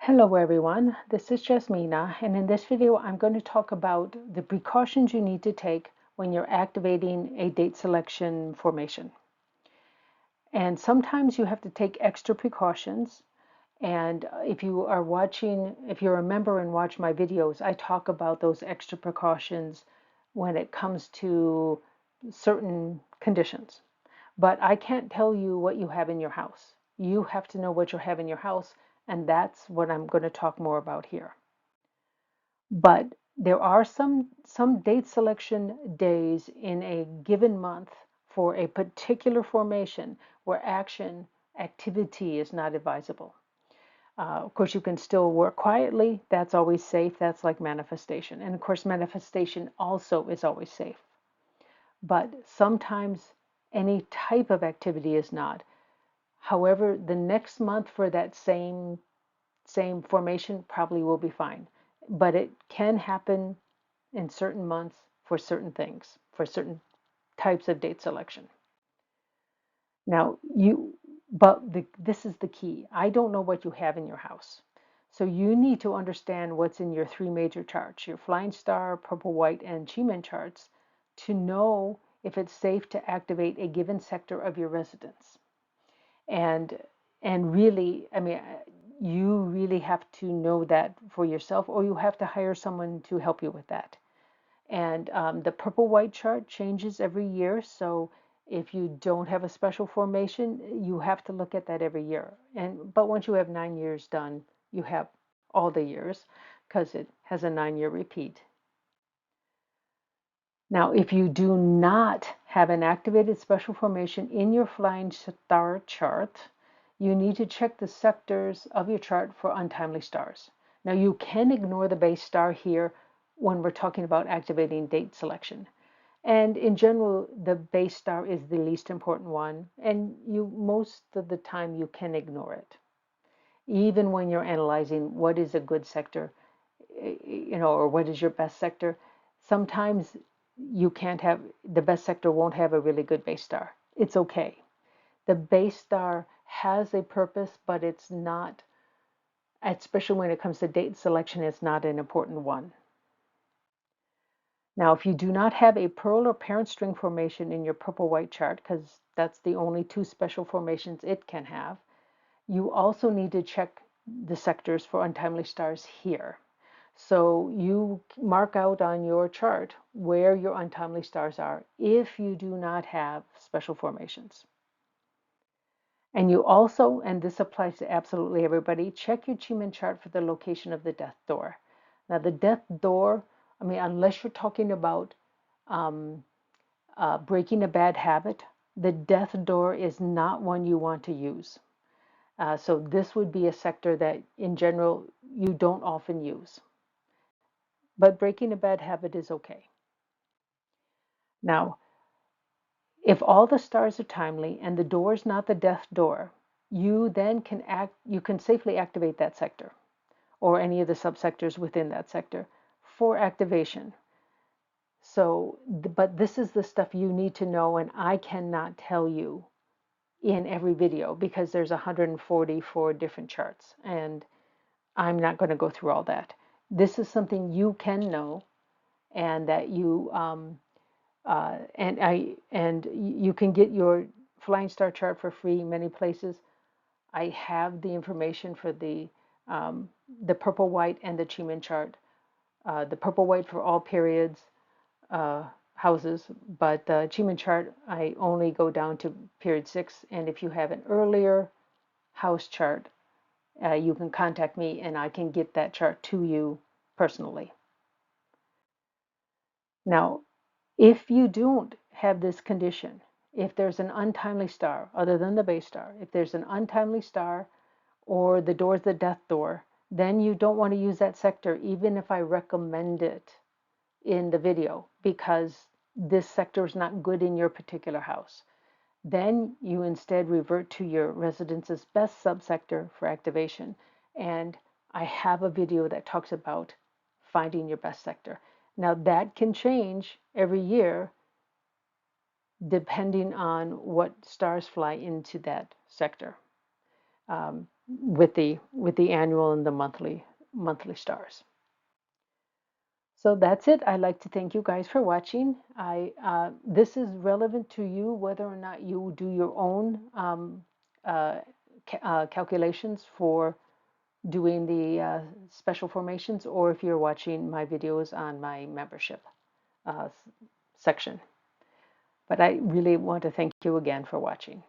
Hello everyone, this is Jasmina, and in this video I'm going to talk about the precautions you need to take when you're activating a date selection formation. And sometimes you have to take extra precautions, and if you are a member and watch my videos, I talk about those extra precautions when it comes to certain conditions. But I can't tell you what you have in your house. You have to know what you have in your house, and that's what I'm going to talk more about here. But there are some date selection days in a given month for a particular formation where activity is not advisable. Of course, you can still work quietly. That's always safe. That's like manifestation. And of course, manifestation also is always safe. But sometimes any type of activity is not. However, the next month for that same formation probably will be fine. But it can happen in certain months for certain things, for certain types of date selection. Now, this is the key. I don't know what you have in your house. So you need to understand what's in your three major charts, your flying star, purple, white, and Chi-Men charts, to know if it's safe to activate a given sector of your residence. And really, I mean, you really have to know that for yourself, or you have to hire someone to help you with that. And the purple white chart changes every year. So if you don't have a special formation, you have to look at that every year. But once you have 9 years done, you have all the years because it has a 9-year repeat. Now, if you do not have an activated special formation in your flying star chart, you need to check the sectors of your chart for untimely stars. Now, you can ignore the base star here when we're talking about activating date selection. And in general, the base star is the least important one, and most of the time you can ignore it. Even when you're analyzing what is a good sector, or what is your best sector, sometimes you can't have the best sector won't have a really good base star. It's okay. The base star has a purpose, but it's not, especially when it comes to date selection, it's not an important one. Now, if you do not have a pearl or parent string formation in your purple-white chart, because that's the only two special formations it can have, you also need to check the sectors for untimely stars here. So you mark out on your chart where your untimely stars are if you do not have special formations. And you also, and this applies to absolutely everybody, check your Chi-Men chart for the location of the death door. Now, the death door, I mean, unless you're talking about breaking a bad habit, the death door is not one you want to use. So this would be a sector that, in general, you don't often use. But breaking a bad habit is okay. Now, if all the stars are timely and the door is not the death door, you then you can safely activate that sector or any of the subsectors within that sector for activation. So, but this is the stuff you need to know, and I cannot tell you in every video because there's 144 different charts, and I'm not going to go through all that. This is something you can know, and that and you can get your flying star chart for free many places. I have the information for the purple white and the Chi-Men chart. The purple white for all periods houses, but the Chi-Men chart I only go down to period 6. And if you have an earlier house chart, you can contact me and I can get that chart to you personally. Now, if you don't have this condition, if there's an untimely star other than the base star, if there's an untimely star or the door's the death door, then you don't want to use that sector, even if I recommend it in the video, because this sector is not good in your particular house. Then you instead revert to your residence's best subsector for activation. And I have a video that talks about finding your best sector. Now that can change every year depending on what stars fly into that sector. with the annual and the monthly stars. So that's it. I'd like to thank you guys for watching. This is relevant to you whether or not you do your own uh, calculations for doing the special formations, or if you're watching my videos on my membership uh, section. But I really want to thank you again for watching.